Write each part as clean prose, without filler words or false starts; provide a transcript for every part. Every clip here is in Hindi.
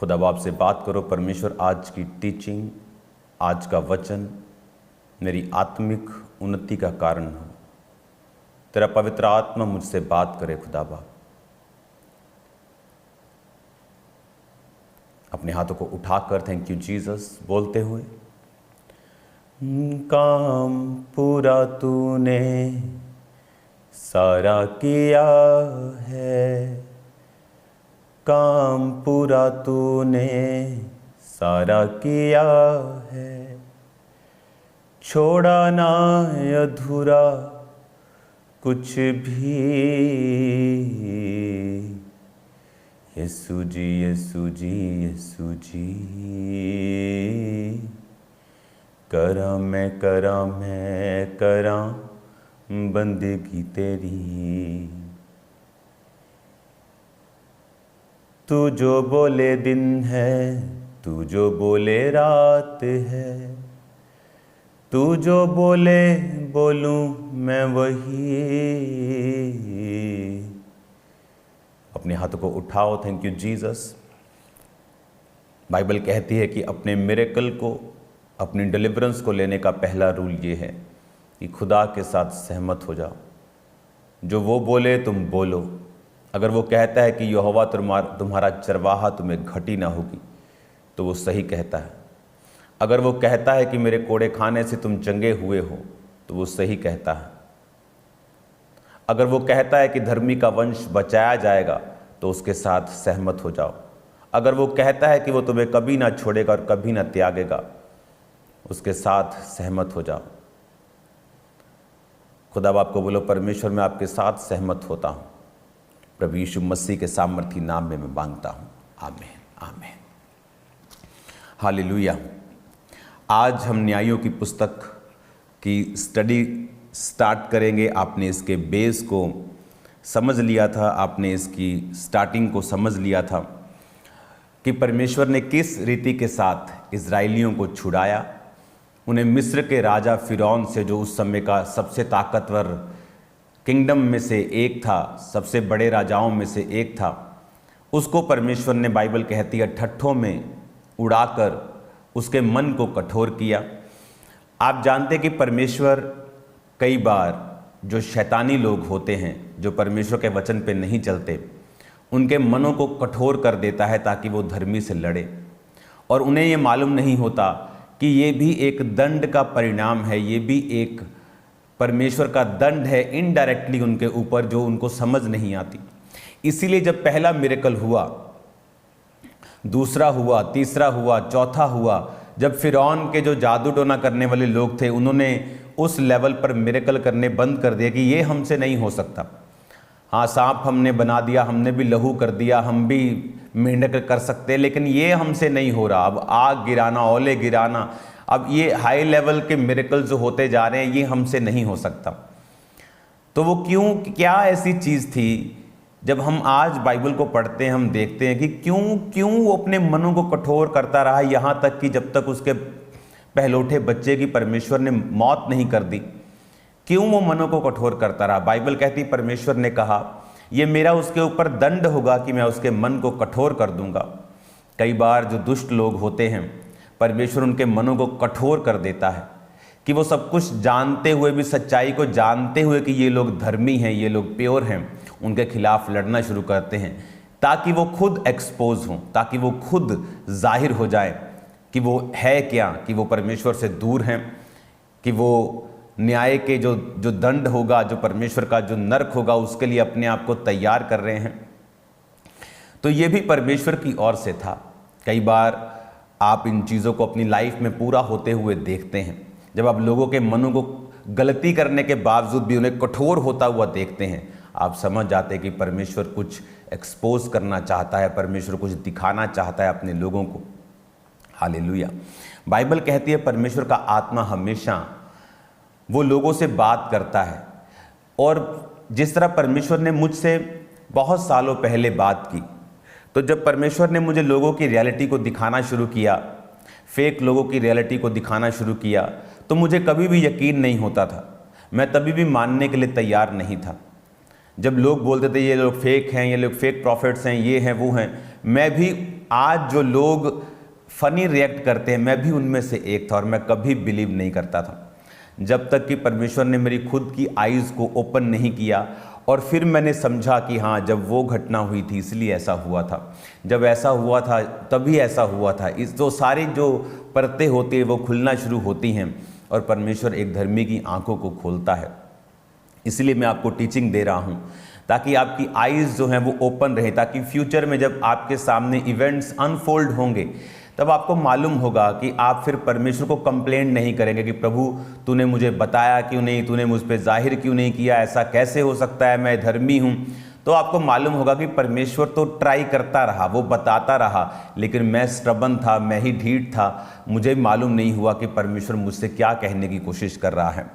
खुदा बाप से बात करो। परमेश्वर, आज की टीचिंग, आज का वचन मेरी आत्मिक उन्नति का कारण हो। तेरा पवित्र आत्मा मुझसे बात करे खुदा बाप। अपने हाथों को उठाकर थैंक यू जीसस बोलते हुए, काम पूरा तूने सारा किया है, काम पूरा तूने सारा किया है, छोड़ा ना अधूरा कुछ भी। यीशु जी, यीशु जी, यीशु जी, करा मैं करा बंदगी तेरी। तू जो बोले दिन है, तू जो बोले रात है, तू जो बोले बोलूं मैं वही। अपने हाथों को उठाओ, थैंक यू जीसस। बाइबल कहती है कि अपने मिरेकल को, अपनी डिलीवरेंस को लेने का पहला रूल ये है कि खुदा के साथ सहमत हो जाओ। जो वो बोले तुम बोलो। अगर वो कहता है कि यहोवा तुम्हारा चरवाहा, तुम्हें घटी ना होगी, तो वो सही कहता है। अगर वो कहता है कि मेरे कोड़े खाने से तुम चंगे हुए हो, तो वो सही कहता है। अगर वो कहता है कि धर्मी का वंश बचाया जाएगा, तो उसके साथ सहमत हो जाओ। अगर वो कहता है कि वो तुम्हें कभी ना छोड़ेगा और कभी ना त्यागेगा, उसके साथ सहमत हो जाओ। खुदा बाप को बोलो, परमेश्वर मैं आपके साथ सहमत होता हूँ। प्रभु यीशु मसीह के सामर्थी नाम में मैं मांगता हूँ, आमीन आमीन। हालेलुया। आज हम न्यायों की पुस्तक की स्टडी स्टार्ट करेंगे। आपने इसके बेस को समझ लिया था, आपने इसकी स्टार्टिंग को समझ लिया था कि परमेश्वर ने किस रीति के साथ इजराइलियों को छुड़ाया। उन्हें मिस्र के राजा फिरौन से, जो उस समय का सबसे ताकतवर किंगडम में से एक था, सबसे बड़े राजाओं में से एक था, उसको परमेश्वर ने, बाइबल कहती है, ठट्ठों में उड़ाकर उसके मन को कठोर किया। आप जानते कि परमेश्वर कई बार जो शैतानी लोग होते हैं, जो परमेश्वर के वचन पे नहीं चलते, उनके मनों को कठोर कर देता है ताकि वो धर्मी से लड़े। और उन्हें ये मालूम नहीं होता कि ये भी एक दंड का परिणाम है, ये भी एक परमेश्वर का दंड है इनडायरेक्टली उनके ऊपर, जो उनको समझ नहीं आती। इसीलिए जब पहला मिरेकल हुआ, दूसरा हुआ, तीसरा हुआ, चौथा हुआ, जब फिरौन के जो जादू टोना करने वाले लोग थे, उन्होंने उस लेवल पर मिरेकल करने बंद कर दिया कि ये हमसे नहीं हो सकता। हाँ, सांप हमने बना दिया, हमने भी लहू कर दिया, हम भी मेंढक कर सकते, लेकिन ये हमसे नहीं हो रहा। अब आग गिराना, ओले गिराना, अब ये हाई लेवल के मिरेकल जो होते जा रहे हैं, ये हमसे नहीं हो सकता। तो वो क्यों, क्या ऐसी चीज़ थी? जब हम आज बाइबल को पढ़ते हैं, हम देखते हैं कि क्यों वो अपने मनों को कठोर करता रहा, यहाँ तक कि जब तक उसके पहलौठे बच्चे की परमेश्वर ने मौत नहीं कर दी, क्यों वो मनों को कठोर करता रहा। बाइबल कहती, परमेश्वर ने कहा ये मेरा उसके ऊपर दंड होगा कि मैं उसके मन को कठोर कर दूंगा। कई बार जो दुष्ट लोग होते हैं, परमेश्वर उनके मनों को कठोर कर देता है कि वो सब कुछ जानते हुए भी, सच्चाई को जानते हुए कि ये लोग धर्मी हैं, ये लोग प्योर हैं, उनके खिलाफ लड़ना शुरू करते हैं, ताकि वो खुद एक्सपोज हों, ताकि वो खुद जाहिर हो जाए कि वो है क्या, कि वो परमेश्वर से दूर हैं, कि वो न्याय के जो दंड होगा, जो परमेश्वर का जो नरक होगा, उसके लिए अपने आप को तैयार कर रहे हैं। तो ये भी परमेश्वर की ओर से था। कई बार आप इन चीज़ों को अपनी लाइफ में पूरा होते हुए देखते हैं। जब आप लोगों के मनों को गलती करने के बावजूद भी उन्हें कठोर होता हुआ देखते हैं, आप समझ जाते हैं कि परमेश्वर कुछ एक्सपोज करना चाहता है, परमेश्वर कुछ दिखाना चाहता है अपने लोगों को। हालेलुया। बाइबल कहती है परमेश्वर का आत्मा हमेशा वो लोगों से बात करता है। और जिस तरह परमेश्वर ने मुझसे बहुत सालों पहले बात की, तो जब परमेश्वर ने मुझे लोगों की रियलिटी को दिखाना शुरू किया, फेक लोगों की रियलिटी को दिखाना शुरू किया, तो मुझे कभी भी यकीन नहीं होता था। मैं तभी भी मानने के लिए तैयार नहीं था। जब लोग बोलते थे ये लोग फेक हैं, ये लोग फेक प्रॉफिट्स हैं, ये हैं वो हैं, मैं भी आज जो लोग फनी रिएक्ट करते हैं, मैं भी उनमें से एक था और मैं कभी बिलीव नहीं करता था जब तक कि परमेश्वर ने मेरी खुद की आईज़ को ओपन नहीं किया। और फिर मैंने समझा कि हाँ, जब वो घटना हुई थी इसलिए ऐसा हुआ था, जब ऐसा हुआ था तभी ऐसा हुआ था। इस जो सारी जो परतें होती हैं वो खुलना शुरू होती हैं और परमेश्वर एक धर्मी की आंखों को खोलता है। इसलिए मैं आपको टीचिंग दे रहा हूँ ताकि आपकी आईज़ जो हैं वो ओपन रहे, ताकि फ्यूचर में जब आपके सामने इवेंट्स अनफोल्ड होंगे तब आपको मालूम होगा कि आप फिर परमेश्वर को कंप्लेंट नहीं करेंगे कि प्रभु तूने मुझे बताया क्यों नहीं, तूने मुझ पर जाहिर क्यों नहीं किया, ऐसा कैसे हो सकता है, मैं धर्मी हूँ। तो आपको मालूम होगा कि परमेश्वर तो ट्राई करता रहा, वो बताता रहा, लेकिन मैं स्टबन था, मैं ही ढीठ था, मुझे मालूम नहीं हुआ कि परमेश्वर मुझसे क्या कहने की कोशिश कर रहा है।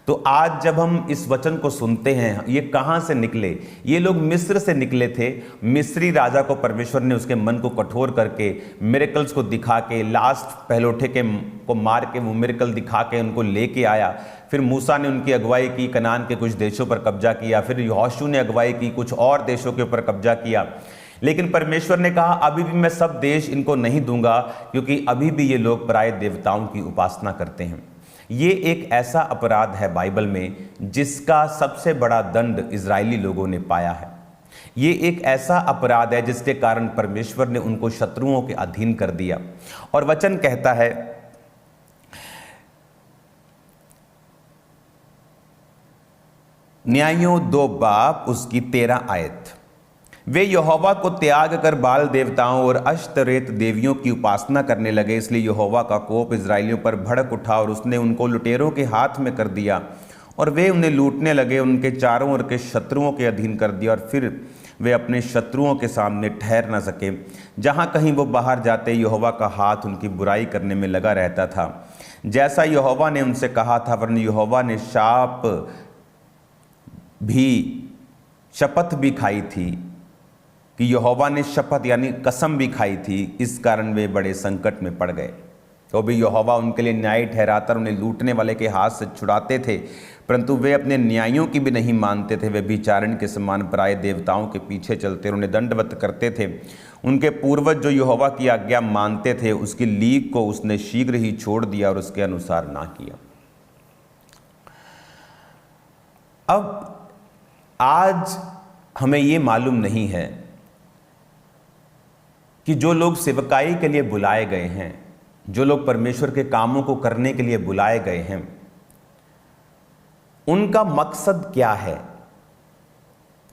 तो आज जब हम इस वचन को सुनते हैं, ये कहाँ से निकले? ये लोग मिस्र से निकले थे। मिस्री राजा को परमेश्वर ने उसके मन को कठोर करके मिरेकल्स को दिखा के, लास्ट पहलोठे को मार के वो मिरेकल दिखा के उनको लेके आया। फिर मूसा ने उनकी अगुवाई की, कनान के कुछ देशों पर कब्जा किया। फिर यहोशू ने अगुवाई की, कुछ और देशों के ऊपर कब्जा किया। लेकिन परमेश्वर ने कहा अभी भी मैं सब देश इनको नहीं दूंगा, क्योंकि अभी भी ये लोग पराये देवताओं की उपासना करते हैं। ये एक ऐसा अपराध है बाइबल में जिसका सबसे बड़ा दंड इजरायली लोगों ने पाया है। ये एक ऐसा अपराध है जिसके कारण परमेश्वर ने उनको शत्रुओं के अधीन कर दिया। और वचन कहता है, न्यायों 2 बाब उसकी 13 आयत, वे यहोवा को त्याग कर बाल देवताओं और अश्तरेत देवियों की उपासना करने लगे, इसलिए यहोवा का कोप इजराइलियों पर भड़क उठा और उसने उनको लुटेरों के हाथ में कर दिया और वे उन्हें लूटने लगे, उनके चारों ओर के शत्रुओं के अधीन कर दिया और फिर वे अपने शत्रुओं के सामने ठहर न सके। जहाँ कहीं वो बाहर जाते यहोवा का हाथ उनकी बुराई करने में लगा रहता था, जैसा यहोवा ने उनसे कहा था, वरन यहोवा ने शपथ भी खाई थी कि यहोवा ने शपथ यानी कसम भी खाई थी, इस कारण वे बड़े संकट में पड़ गए। तो भी यहोवा उनके लिए न्याय ठहराता उन्हें लूटने वाले के हाथ से छुड़ाते थे, परंतु वे अपने न्यायों की भी नहीं मानते थे। वे व्यभिचारिणी के समान पराये देवताओं के पीछे चलते और उन्हें दंडवत करते थे। उनके पूर्वज जो यहोवा की आज्ञा मानते थे उसकी लीक को उसने शीघ्र ही छोड़ दिया और उसके अनुसार ना किया। अब आज हमें ये मालूम नहीं है कि जो लोग सेवकाई के लिए बुलाए गए हैं, जो लोग परमेश्वर के कामों को करने के लिए बुलाए गए हैं, उनका मकसद क्या है।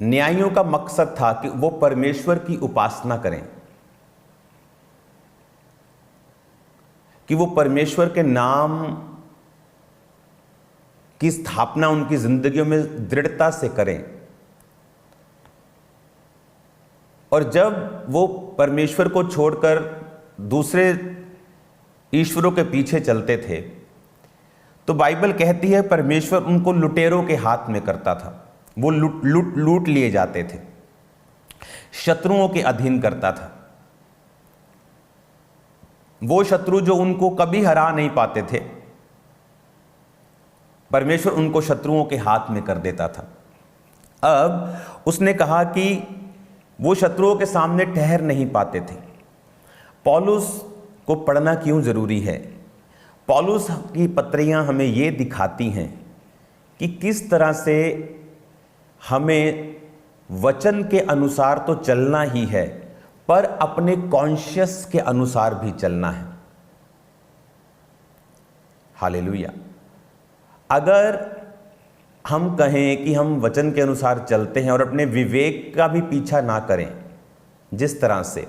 न्यायियों का मकसद था कि वो परमेश्वर की उपासना करें, कि वो परमेश्वर के नाम की स्थापना उनकी जिंदगियों में दृढ़ता से करें। और जब वो परमेश्वर को छोड़कर दूसरे ईश्वरों के पीछे चलते थे तो बाइबल कहती है परमेश्वर उनको लुटेरों के हाथ में करता था। वो लूट लिए जाते थे, शत्रुओं के अधीन करता था। वो शत्रु जो उनको कभी हरा नहीं पाते थे, परमेश्वर उनको शत्रुओं के हाथ में कर देता था। अब उसने कहा कि वो शत्रुओं के सामने ठहर नहीं पाते थे। पौलुस को पढ़ना क्यों जरूरी है? पौलुस की पत्रियां हमें ये दिखाती हैं कि किस तरह से हमें वचन के अनुसार तो चलना ही है, पर अपने कॉन्शियस के अनुसार भी चलना है। हालेलुया। अगर हम कहें कि हम वचन के अनुसार चलते हैं और अपने विवेक का भी पीछा ना करें, जिस तरह से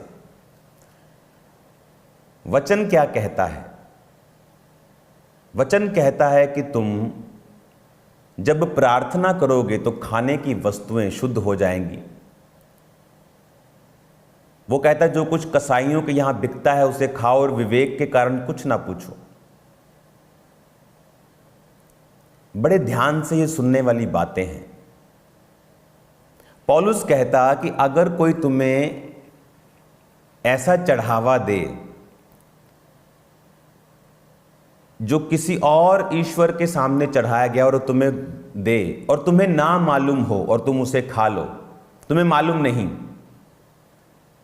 वचन क्या कहता है? वचन कहता है कि तुम जब प्रार्थना करोगे तो खाने की वस्तुएं शुद्ध हो जाएंगी। वो कहता है जो कुछ कसाईयों के यहां बिकता है उसे खाओ और विवेक के कारण कुछ ना पूछो। बड़े ध्यान से ये सुनने वाली बातें हैं। पौलुस कहता कि अगर कोई तुम्हें ऐसा चढ़ावा दे जो किसी और ईश्वर के सामने चढ़ाया गया और तुम्हें दे और तुम्हें ना मालूम हो और तुम उसे खा लो, तुम्हें मालूम नहीं,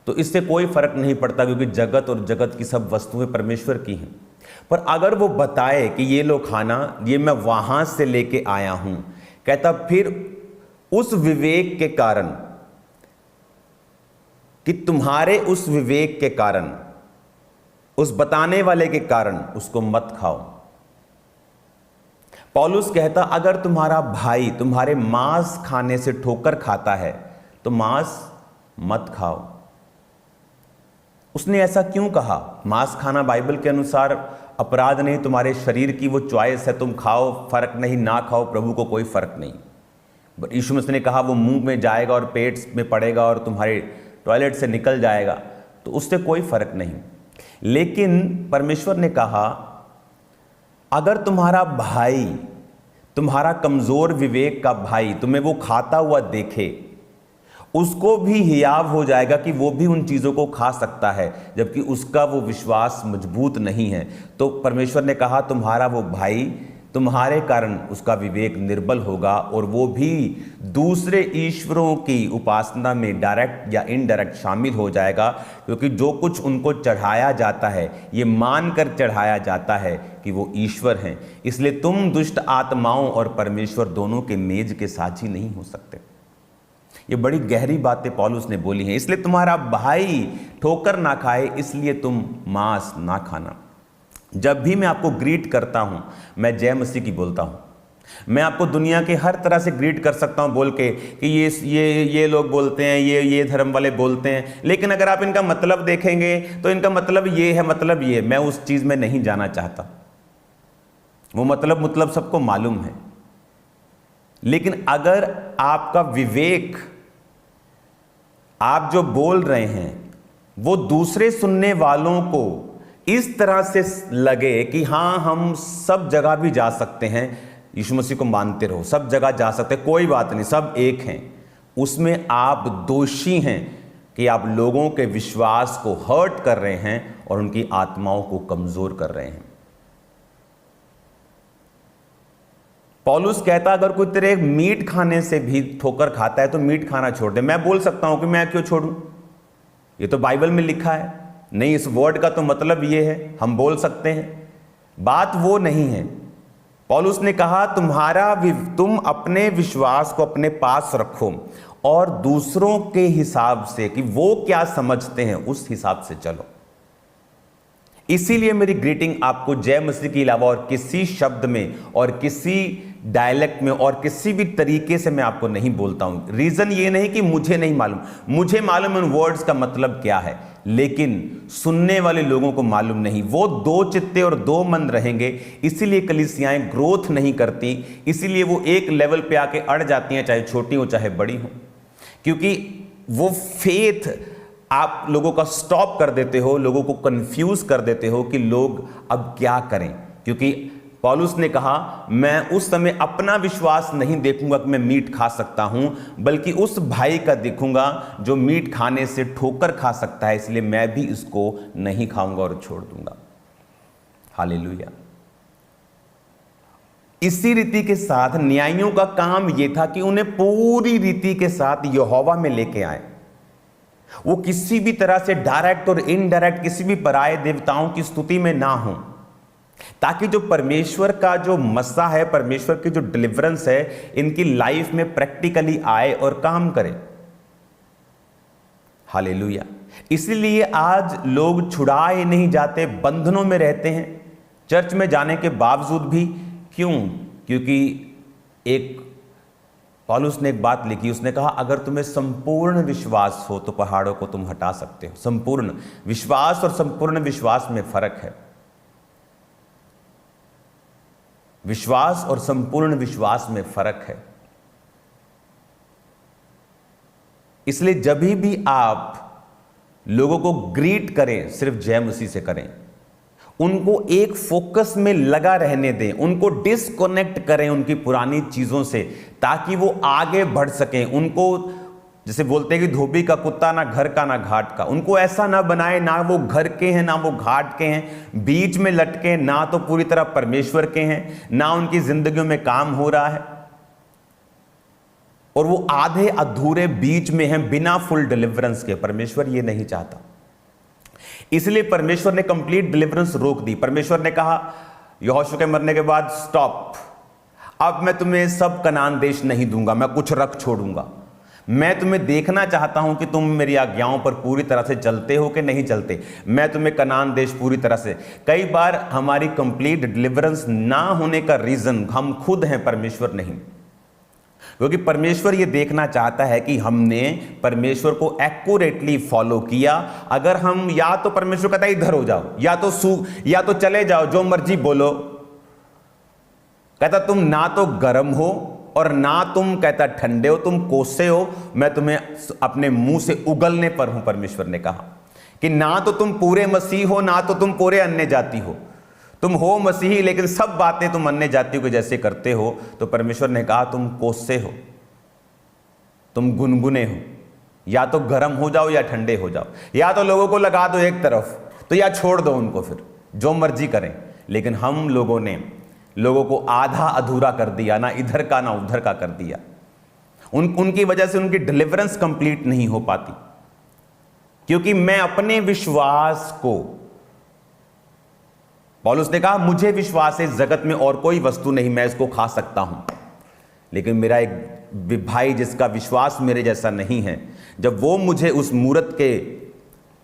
तो इससे कोई फर्क नहीं पड़ता, क्योंकि जगत और जगत की सब वस्तुएं परमेश्वर की हैं। पर अगर वो बताए कि ये लो खाना, ये मैं वहां से लेके आया हूं, कहता फिर उस विवेक के कारण, कि तुम्हारे उस विवेक के कारण, उस बताने वाले के कारण उसको मत खाओ। पौलुस कहता अगर तुम्हारा भाई तुम्हारे मांस खाने से ठोकर खाता है तो मांस मत खाओ। उसने ऐसा क्यों कहा? मांस खाना बाइबल के अनुसार अपराध नहीं, तुम्हारे शरीर की वो चॉइस है, तुम खाओ, फर्क नहीं, ना खाओ, प्रभु को कोई फर्क नहीं। बट यीशु मसीह ने कहा वो मुंह में जाएगा और पेट में पड़ेगा और तुम्हारे टॉयलेट से निकल जाएगा, तो उससे कोई फर्क नहीं। लेकिन परमेश्वर ने कहा अगर तुम्हारा भाई, तुम्हारा कमजोर विवेक का भाई तुम्हें वो खाता हुआ देखे, उसको भी हियाव हो जाएगा कि वो भी उन चीज़ों को खा सकता है, जबकि उसका वो विश्वास मजबूत नहीं है। तो परमेश्वर ने कहा तुम्हारा वो भाई, तुम्हारे कारण उसका विवेक निर्बल होगा और वो भी दूसरे ईश्वरों की उपासना में डायरेक्ट या इनडायरेक्ट शामिल हो जाएगा, क्योंकि जो कुछ उनको चढ़ाया जाता है ये मानकर चढ़ाया जाता है कि वो ईश्वर हैं। इसलिए तुम दुष्ट आत्माओं और परमेश्वर दोनों के मेज के साझी नहीं हो सकते। ये बड़ी गहरी बातें पौलुस ने बोली हैं। इसलिए तुम्हारा भाई ठोकर ना खाए, इसलिए तुम मांस ना खाना। जब भी मैं आपको ग्रीट करता हूं, मैं जय मसीह की बोलता हूं। मैं आपको दुनिया के हर तरह से ग्रीट कर सकता हूं बोल के कि ये लोग बोलते हैं, ये धर्म वाले बोलते हैं, लेकिन अगर आप इनका मतलब देखेंगे तो इनका मतलब ये है, मतलब ये। मैं उस चीज में नहीं जाना चाहता। वो मतलब सबको मालूम है। लेकिन अगर आपका विवेक, आप जो बोल रहे हैं वो दूसरे सुनने वालों को इस तरह से लगे कि हाँ हम सब जगह भी जा सकते हैं, यीशु मसीह को मानते रहो, सब जगह जा सकते हैं, कोई बात नहीं, सब एक हैं, उसमें आप दोषी हैं कि आप लोगों के विश्वास को हर्ट कर रहे हैं और उनकी आत्माओं को कमजोर कर रहे हैं। पौलुस कहता अगर कोई तेरे मीट खाने से भी ठोकर खाता है तो मीट खाना छोड़ दे। मैं बोल सकता हूं कि मैं क्यों छोड़ूं, ये तो बाइबल में लिखा है। नहीं, इस वर्ड का तो मतलब ये है, हम बोल सकते हैं। बात वो नहीं है। पौलुस ने कहा तुम अपने विश्वास को अपने पास रखो और दूसरों के हिसाब से कि वो क्या समझते हैं उस हिसाब से चलो। इसीलिए मेरी ग्रीटिंग आपको जय मसीह के अलावा और किसी शब्द में और किसी डायलेक्ट में और किसी भी तरीके से मैं आपको नहीं बोलता हूं। रीजन ये नहीं कि मुझे नहीं मालूम, मुझे मालूम उन वर्ड्स का मतलब क्या है, लेकिन सुनने वाले लोगों को मालूम नहीं। वो दो चित्ते और दो मन रहेंगे, इसीलिए कलीसियाएं ग्रोथ नहीं करती, इसीलिए वो एक लेवल पे आके अड़ जाती हैं, चाहे छोटी हो चाहे बड़ी हो, क्योंकि वो फेथ आप लोगों का स्टॉप कर देते हो, लोगों को कंफ्यूज कर देते हो कि लोग अब क्या करें। क्योंकि पौलुस ने कहा मैं उस समय अपना विश्वास नहीं देखूंगा कि मैं मीट खा सकता हूं, बल्कि उस भाई का देखूंगा जो मीट खाने से ठोकर खा सकता है, इसलिए मैं भी इसको नहीं खाऊंगा और छोड़ दूंगा। हालेलुया। इसी रीति के साथ न्यायियों का काम यह था कि उन्हें पूरी रीति के साथ यहोवा में लेके आए। वो किसी भी तरह से डायरेक्ट और इनडायरेक्ट किसी भी पराये देवताओं की स्तुति में ना हो, ताकि जो परमेश्वर का जो मस्सा है, परमेश्वर की जो डिलीवरेंस है, इनकी लाइफ में प्रैक्टिकली आए और काम करे। हालेलुया। इसलिए आज लोग छुड़ाए नहीं जाते, बंधनों में रहते हैं चर्च में जाने के बावजूद भी। क्यों? क्योंकि एक पौलुस ने एक बात लिखी, उसने कहा अगर तुम्हें संपूर्ण विश्वास हो तो पहाड़ों को तुम हटा सकते हो। संपूर्ण विश्वास और संपूर्ण विश्वास में फर्क है। विश्वास और संपूर्ण विश्वास में फर्क है। इसलिए जब भी आप लोगों को ग्रीट करें, सिर्फ जय मसीह से करें। उनको एक फोकस में लगा रहने दें, उनको डिस्कनेक्ट करें उनकी पुरानी चीजों से, ताकि वो आगे बढ़ सकें। उनको जैसे बोलते हैं कि धोबी का कुत्ता ना घर का ना घाट का, उनको ऐसा ना बनाए ना वो घर के हैं ना वो घाट के हैं, बीच में लटके, ना तो पूरी तरह परमेश्वर के हैं ना उनकी जिंदगियों में काम हो रहा है। और वो आधे अधूरे बीच में हैं बिना फुल डिलीवरेंस के। परमेश्वर ये नहीं चाहता, इसलिए परमेश्वर ने कंप्लीट डिलीवरेंस रोक दी। परमेश्वर ने कहा यहोशू के मरने के बाद, स्टॉप, अब मैं तुम्हें सब कनान देश नहीं दूंगा, मैं कुछ रख छोड़ूंगा। मैं तुम्हें देखना चाहता हूं कि तुम मेरी आज्ञाओं पर पूरी तरह से चलते हो कि नहीं चलते। मैं तुम्हें कनान देश पूरी तरह से, कई बार हमारी कंप्लीट डिलीवरेंस ना होने का रीजन हम खुद हैं, परमेश्वर नहीं। क्योंकि परमेश्वर ये देखना चाहता है कि हमने परमेश्वर को एक्यूरेटली फॉलो किया। अगर हम, या तो परमेश्वर कहता है इधर हो जाओ, या तो चले जाओ, जो मर्जी बोलो, कहता तुम ना तो गर्म हो और ना तुम कहता ठंडे हो, तुम कोसे हो, मैं तुम्हें अपने मुंह से उगलने पर हूं। परमेश्वर ने कहा कि ना तो तुम पूरे मसीह हो, ना तो तुम पूरे अन्य जाति हो, तुम हो मसीही लेकिन सब बातें तुम अन्य जातियों के जैसे करते हो। तो परमेश्वर ने कहा तुम कोसे हो, तुम गुनगुने हो, या तो गर्म हो जाओ या ठंडे हो जाओ, या तो लोगों को लगा दो एक तरफ, तो या छोड़ दो उनको, फिर जो मर्जी करें। लेकिन हम लोगों ने लोगों को आधा अधूरा कर दिया, ना इधर का ना उधर का कर दिया। उनकी वजह से उनकी डिलीवरेंस कंप्लीट नहीं हो पाती, क्योंकि मैं अपने विश्वास को, पौलुस ने कहा मुझे विश्वास है इस जगत में और कोई वस्तु नहीं, मैं इसको खा सकता हूं, लेकिन मेरा एक भाई जिसका विश्वास मेरे जैसा नहीं है, जब वो मुझे उस मूरत के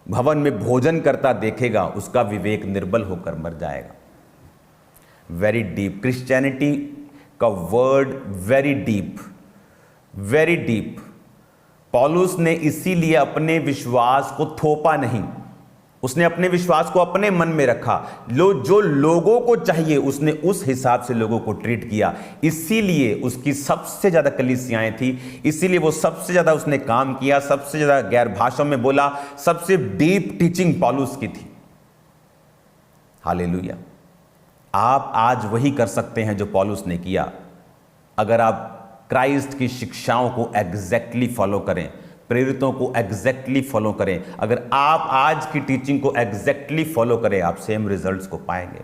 भवन में भोजन करता देखेगा, उसका विवेक निर्बल होकर मर जाएगा। वेरी डीप क्रिश्चियनिटी का word, very deep, very deep. पौलुस ने इसीलिए अपने विश्वास को थोपा नहीं, उसने अपने विश्वास को अपने मन में रखा। जो लोगों को चाहिए उसने उस हिसाब से लोगों को ट्रीट किया। इसीलिए उसकी सबसे ज्यादा कलीसियाएं थी, इसीलिए वो सबसे ज्यादा उसने काम किया, सबसे ज्यादा गैर भाषाओं में बोला, सबसे डीप टीचिंग पौलुस की थी। हालेलुया। आप आज वही कर सकते हैं जो पौलुस ने किया, अगर आप क्राइस्ट की शिक्षाओं को एग्जैक्टली फॉलो करें, प्रेरितों को एग्जैक्टली फॉलो करें। अगर आप आज की टीचिंग को एग्जैक्टली फॉलो करें, आप सेम रिजल्ट्स को पाएंगे।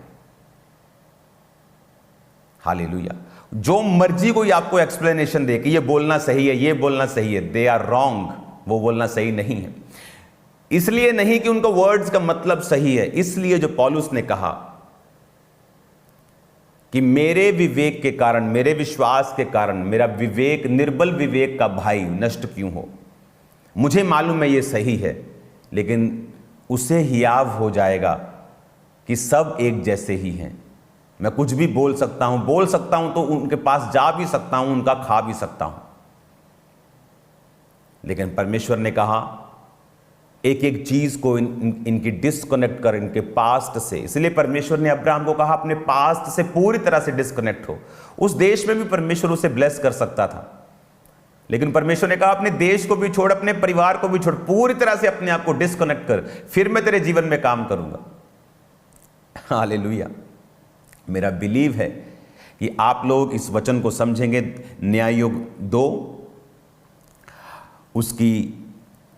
हालेलुया। जो मर्जी कोई आपको एक्सप्लेनेशन दे कि ये बोलना सही है, ये बोलना सही है, दे आर रॉन्ग, वो बोलना सही नहीं है। इसलिए नहीं कि उनको वर्ड्स का मतलब सही है, इसलिए जो पौलुस ने कहा कि मेरे विवेक के कारण, मेरे विश्वास के कारण मेरा विवेक, निर्बल विवेक का भाई नष्ट क्यों हो। मुझे मालूम है ये सही है, लेकिन उसे हियाव हो जाएगा कि सब एक जैसे ही हैं। मैं कुछ भी बोल सकता हूं तो उनके पास जा भी सकता हूं, उनका खा भी सकता हूं। लेकिन परमेश्वर ने कहा एक एक चीज को इनकी डिस्कनेक्ट कर, इनके पास्ट से। इसलिए परमेश्वर ने अब्राहम को कहा अपने पास्ट से पूरी तरह से डिस्कनेक्ट हो। उस देश में भी परमेश्वर उसे ब्लेस कर सकता था, लेकिन परमेश्वर ने कहा अपने देश को भी छोड़, अपने परिवार को भी छोड़, पूरी तरह से अपने आप को डिस्कनेक्ट कर, फिर मैं तेरे जीवन में काम करूंगा। हालेलुया। मेरा बिलीव है कि आप लोग इस वचन को समझेंगे। न्याययोग 2 उसकी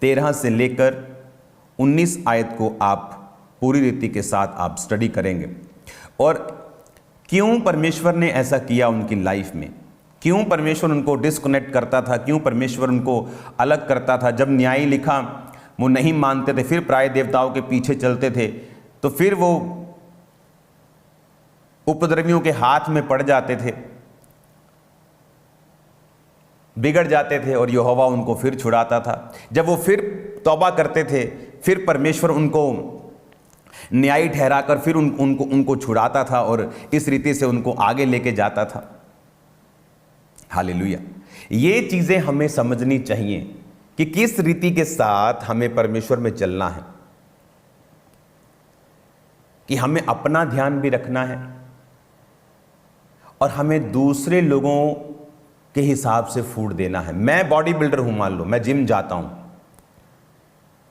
13 से लेकर 19 आयत को आप पूरी रीति के साथ आप स्टडी करेंगे, और क्यों परमेश्वर ने ऐसा किया उनकी लाइफ में, क्यों परमेश्वर उनको डिस्कनेक्ट करता था, क्यों परमेश्वर उनको अलग करता था। जब न्याय लिखा वो नहीं मानते थे, फिर प्राय देवताओं के पीछे चलते थे, तो फिर वो उपद्रवियों के हाथ में पड़ जाते थे, बिगड़ जाते थे, और यहोवा उनको फिर छुड़ाता था। जब वो फिर तौबा करते थे, फिर परमेश्वर उनको न्यायी ठहराकर फिर उनको छुड़ाता था, और इस रीति से उनको आगे लेके जाता था। हालेलुया। ये चीजें हमें समझनी चाहिए कि किस रीति के साथ हमें परमेश्वर में चलना है, कि हमें अपना ध्यान भी रखना है और हमें दूसरे लोगों के हिसाब से फूड देना है। मैं बॉडी बिल्डर हूं, मान लो मैं जिम जाता हूं,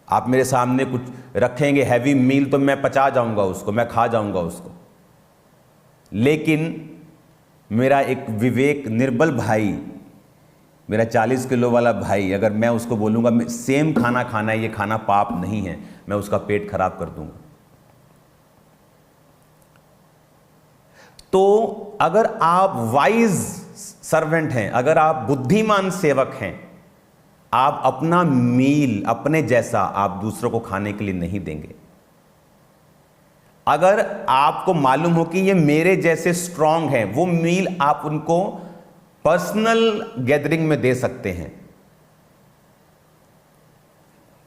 आप मेरे सामने कुछ रखेंगे हैवी मील तो मैं पचा जाऊंगा उसको, मैं खा जाऊंगा उसको। लेकिन मेरा एक विवेक निर्बल भाई, मेरा 40 किलो वाला भाई, अगर मैं उसको बोलूंगा सेम खाना खाना है, ये खाना पाप नहीं है, मैं उसका पेट खराब कर दूंगा। तो अगर आप वाइज सर्वेंट हैं, अगर आप बुद्धिमान सेवक हैं, आप अपना मील अपने जैसा आप दूसरों को खाने के लिए नहीं देंगे। अगर आपको मालूम हो कि ये मेरे जैसे स्ट्रांग हैं, वो मील आप उनको पर्सनल गैदरिंग में दे सकते हैं,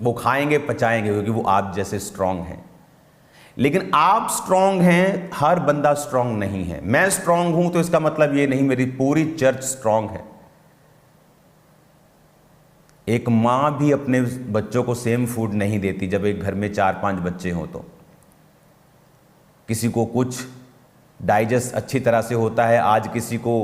वो खाएंगे पचाएंगे क्योंकि वो आप जैसे स्ट्रांग हैं। लेकिन आप स्ट्रांग हैं, हर बंदा स्ट्रांग नहीं है। मैं स्ट्रांग हूं तो इसका मतलब ये नहीं मेरी पूरी चर्च स्ट्रांग है। एक मां भी अपने बच्चों को सेम फूड नहीं देती जब एक घर में 4-5 बच्चे हों तो। किसी को कुछ डाइजेस्ट अच्छी तरह से होता है, आज किसी को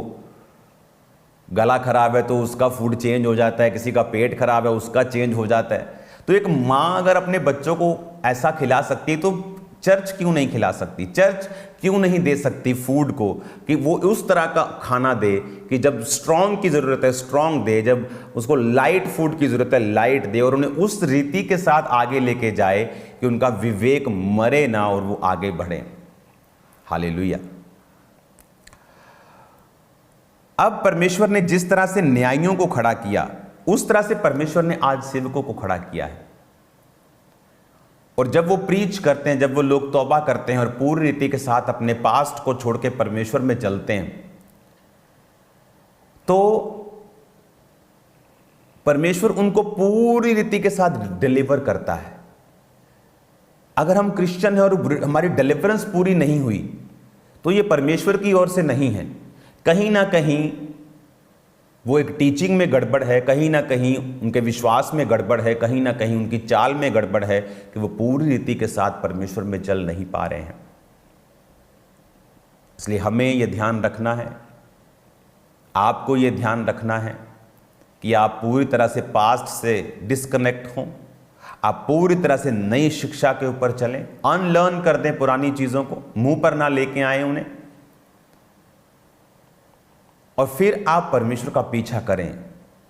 गला खराब है तो उसका फूड चेंज हो जाता है, किसी का पेट खराब है उसका चेंज हो जाता है। तो एक मां अगर अपने बच्चों को ऐसा खिला सकती है तो चर्च क्यों नहीं खिला सकती? चर्च क्यों नहीं दे सकती फूड को कि वो उस तरह का खाना दे कि जब स्ट्रांग की ज़रूरत है स्ट्रांग दे, जब उसको लाइट फूड की ज़रूरत है लाइट दे, और उन्हें उस रीति के साथ आगे लेके जाए कि उनका विवेक मरे ना और वो आगे बढ़े। हालेलुया। अब परमेश्वर ने जिस तरह से न्यायियों को खड़ा किया, उस तरह से परमेश्वर ने आज सेवकों को खड़ा किया है। और जब वो प्रीच करते हैं, जब वो लोग तौबा करते हैं और पूरी रीति के साथ अपने पास्ट को छोड़ के परमेश्वर में चलते हैं, तो परमेश्वर उनको पूरी रीति के साथ डिलीवर करता है। अगर हम क्रिश्चियन हैं और हमारी डिलीवरेंस पूरी नहीं हुई तो ये परमेश्वर की ओर से नहीं है। कहीं ना कहीं वो एक टीचिंग में गड़बड़ है, कहीं ना कहीं उनके विश्वास में गड़बड़ है, कहीं ना कहीं उनकी चाल में गड़बड़ है कि वो पूरी रीति के साथ परमेश्वर में चल नहीं पा रहे हैं। इसलिए हमें यह ध्यान रखना है, आपको ये ध्यान रखना है कि आप पूरी तरह से पास्ट से डिस्कनेक्ट हों, आप पूरी तरह से नई शिक्षा के ऊपर चलें, अनलर्न कर दें पुरानी चीज़ों को, मुंह पर ना लेके आए उन्हें, और फिर आप परमेश्वर का पीछा करें,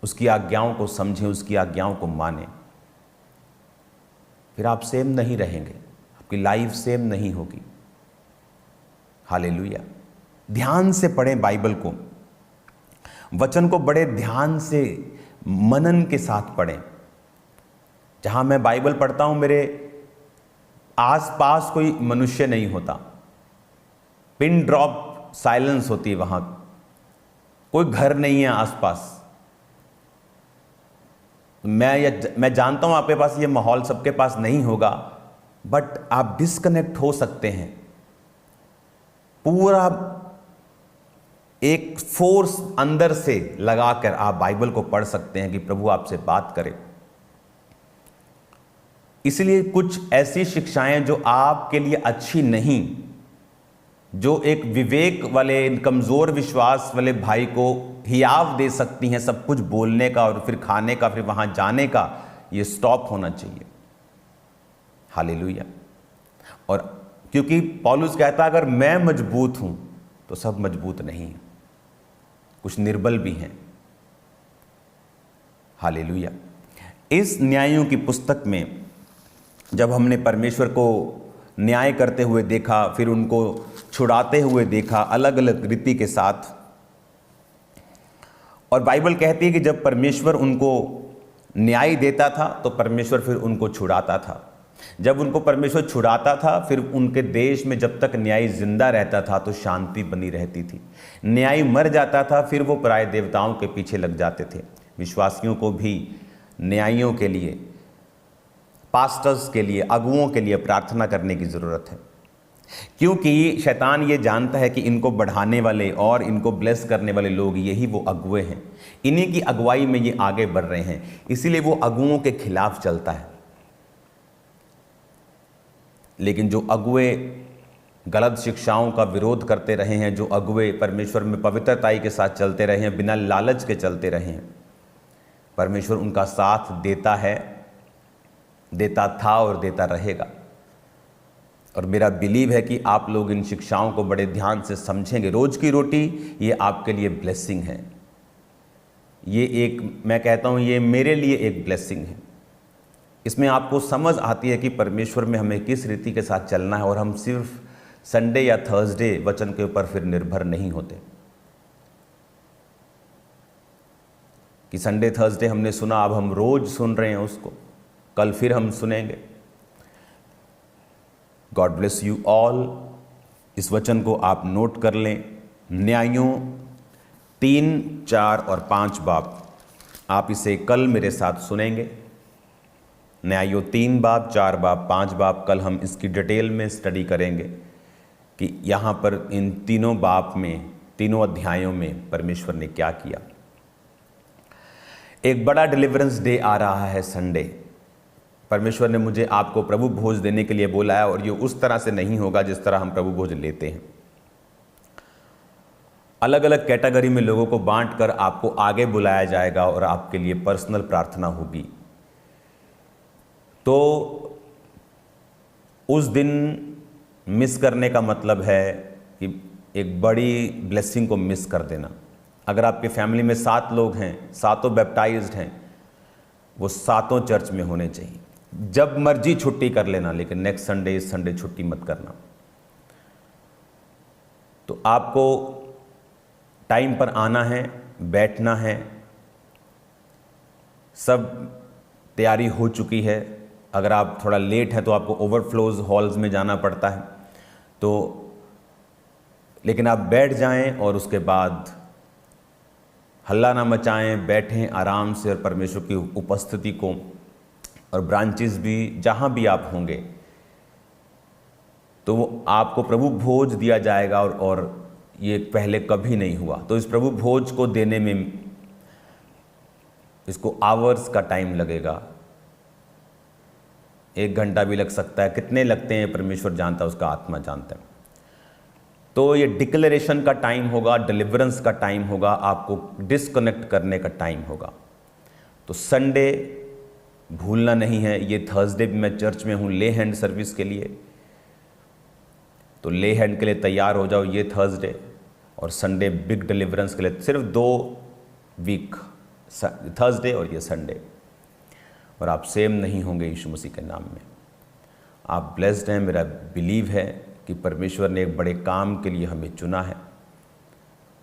उसकी आज्ञाओं को समझें, उसकी आज्ञाओं को मानें। फिर आप सेम नहीं रहेंगे, आपकी लाइफ सेम नहीं होगी। हालेलुया। ध्यान से पढ़ें बाइबल को, वचन को बड़े ध्यान से मनन के साथ पढ़ें। जहां मैं बाइबल पढ़ता हूं मेरे आसपास कोई मनुष्य नहीं होता, पिन ड्रॉप साइलेंस होती है, वहां कोई घर नहीं है आसपास। मैं जानता हूं आपके पास ये माहौल सबके पास नहीं होगा, बट आप डिस्कनेक्ट हो सकते हैं। पूरा एक फोर्स अंदर से लगाकर आप बाइबल को पढ़ सकते हैं कि प्रभु आपसे बात करे। इसलिए कुछ ऐसी शिक्षाएं जो आपके लिए अच्छी नहीं, जो एक विवेक वाले कमज़ोर विश्वास वाले भाई को हियाव दे सकती हैं सब कुछ बोलने का और फिर खाने का, फिर वहाँ जाने का, ये स्टॉप होना चाहिए। हालेलुया। और क्योंकि पौलुस कहता है अगर मैं मजबूत हूँ तो सब मजबूत नहीं हैं, कुछ निर्बल भी हैं। हालेलुया। इस न्यायों की पुस्तक में जब हमने परमेश्वर को न्याय करते हुए देखा, फिर उनको छुड़ाते हुए देखा अलग अलग रीति के साथ, और बाइबल कहती है कि जब परमेश्वर उनको न्याय देता था तो परमेश्वर फिर उनको छुड़ाता था। जब उनको परमेश्वर छुड़ाता था फिर उनके देश में जब तक न्याय जिंदा रहता था तो शांति बनी रहती थी। न्याय मर जाता था फिर वो पराये देवताओं के पीछे लग जाते थे। विश्वासियों को भी न्यायियों के लिए, पास्टर्स के लिए, अगुओं के लिए प्रार्थना करने की ज़रूरत है, क्योंकि शैतान ये जानता है कि इनको बढ़ाने वाले और इनको ब्लेस करने वाले लोग यही वो अगुए हैं, इन्हीं की अगुवाई में ये आगे बढ़ रहे हैं, इसीलिए वो अगुओं के खिलाफ चलता है। लेकिन जो अगुए गलत शिक्षाओं का विरोध करते रहे हैं, जो अगुए परमेश्वर में पवित्रताई के साथ चलते रहे हैं, बिना लालच के चलते रहे हैं, परमेश्वर उनका साथ देता है, देता था और देता रहेगा। और मेरा बिलीव है कि आप लोग इन शिक्षाओं को बड़े ध्यान से समझेंगे। रोज की रोटी ये आपके लिए ब्लेसिंग है, ये एक, मैं कहता हूँ ये मेरे लिए एक ब्लेसिंग है। इसमें आपको समझ आती है कि परमेश्वर में हमें किस रीति के साथ चलना है, और हम सिर्फ संडे या थर्सडे वचन के ऊपर फिर निर्भर नहीं होते। कि संडे थर्सडे हमने सुना, अब हम रोज सुन रहे हैं उसको, कल फिर हम सुनेंगे। God bless you all. इस वचन को आप नोट कर लें। न्यायों 3, 4 और 5 बाब, आप इसे कल मेरे साथ सुनेंगे। न्यायों 3 बाब, 4 बाब, 5 बाब, कल हम इसकी डिटेल में स्टडी करेंगे कि यहाँ पर इन तीनों बाब में, तीनों अध्यायों में परमेश्वर ने क्या किया। एक बड़ा डिलीवरेंस डे आ रहा है संडे। परमेश्वर ने मुझे आपको प्रभु भोज देने के लिए बोला है, और ये उस तरह से नहीं होगा जिस तरह हम प्रभु भोज लेते हैं। अलग अलग कैटेगरी में लोगों को बांटकर आपको आगे बुलाया जाएगा और आपके लिए पर्सनल प्रार्थना होगी। तो उस दिन मिस करने का मतलब है कि एक बड़ी ब्लेसिंग को मिस कर देना। अगर आपके फैमिली में 7 लोग हैं, 7 बैप्टाइज्ड हैं, वो 7 चर्च में होने चाहिए। जब मर्जी छुट्टी कर लेना, लेकिन नेक्स्ट संडे, इस संडे छुट्टी मत करना। तो आपको टाइम पर आना है, बैठना है, सब तैयारी हो चुकी है। अगर आप थोड़ा लेट हैं तो आपको ओवरफ्लोज हॉल्स में जाना पड़ता है, तो लेकिन आप बैठ जाएं और उसके बाद हल्ला ना मचाएं, बैठें आराम से और परमेश्वर की उपस्थिति को, और ब्रांचेस भी जहां भी आप होंगे तो वो आपको प्रभु भोज दिया जाएगा, और ये पहले कभी नहीं हुआ। तो इस प्रभु भोज को देने में इसको आवर्स का टाइम लगेगा, 1 घंटा भी लग सकता है, कितने लगते हैं परमेश्वर जानता है, उसका आत्मा जानता है। तो ये डिक्लेरेशन का टाइम होगा, डिलीवरेंस का टाइम होगा, आपको डिस्कनेक्ट करने का टाइम होगा। तो संडे भूलना नहीं है। ये थर्सडे भी मैं चर्च में हूँ ले हैंड सर्विस के लिए, तो ले हैंड के लिए तैयार हो जाओ ये थर्सडे, और संडे बिग डिलीवरेंस के लिए सिर्फ 2 वीक, थर्सडे और ये संडे। और आप सेम नहीं होंगे यीशु मसीह के नाम में। आप ब्लेस्ड हैं। मेरा बिलीव है कि परमेश्वर ने एक बड़े काम के लिए हमें चुना है,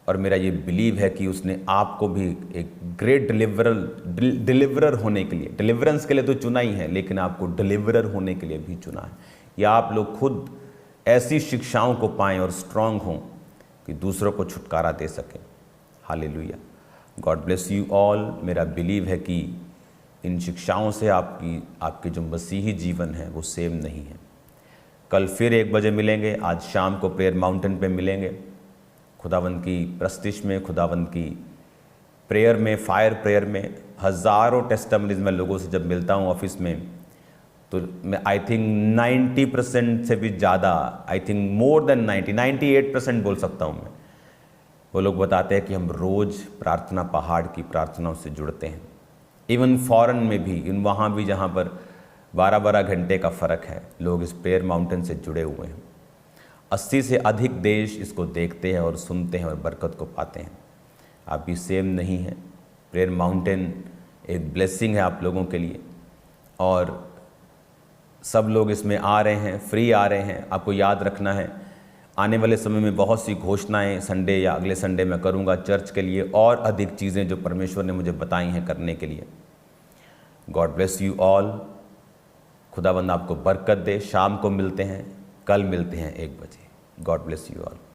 और मेरा ये बिलीव है कि उसने आपको भी एक ग्रेट डिलीवरर होने के लिए, डिलीवरेंस के लिए तो चुना ही है, लेकिन आपको डिलीवरर होने के लिए भी चुना है। या आप लोग खुद ऐसी शिक्षाओं को पाएं और स्ट्रांग हों कि दूसरों को छुटकारा दे सकें। Hallelujah. God bless you all. मेरा बिलीव है कि इन शिक्षाओं से आपकी जो मसीही जीवन है वो सेम नहीं है। कल फिर 1 बजे मिलेंगे। आज शाम को प्रेयर माउंटेन पे मिलेंगे, खुदावंद की प्रस्तिश में, खुदावंद की प्रेयर में, फायर प्रेयर में। हज़ारों टेस्टिमनीज मैं लोगों से जब मिलता हूँ ऑफिस में, तो मैं आई थिंक 90% से भी ज़्यादा, आई थिंक मोर देन 98% बोल सकता हूँ मैं, वो लोग बताते हैं कि हम रोज़ प्रार्थना पहाड़ की प्रार्थनाओं से जुड़ते हैं। इवन फॉरेन में भी, इन वहाँ भी जहाँ पर 12-12 घंटे का फ़र्क है, लोग इस प्रेयर माउंटेन से जुड़े हुए हैं। 80 से अधिक देश इसको देखते हैं और सुनते हैं और बरकत को पाते हैं। आप भी सेम नहीं हैं। प्रेयर माउंटेन एक ब्लेसिंग है आप लोगों के लिए, और सब लोग इसमें आ रहे हैं, फ्री आ रहे हैं। आपको याद रखना है, आने वाले समय में बहुत सी घोषणाएं संडे या अगले संडे मैं करूंगा चर्च के लिए, और अधिक चीज़ें जो परमेश्वर ने मुझे बताई हैं करने के लिए। God bless you all. खुदावंद आपको बरकत दे। शाम को मिलते हैं, कल मिलते हैं 1 बजे। God bless you all.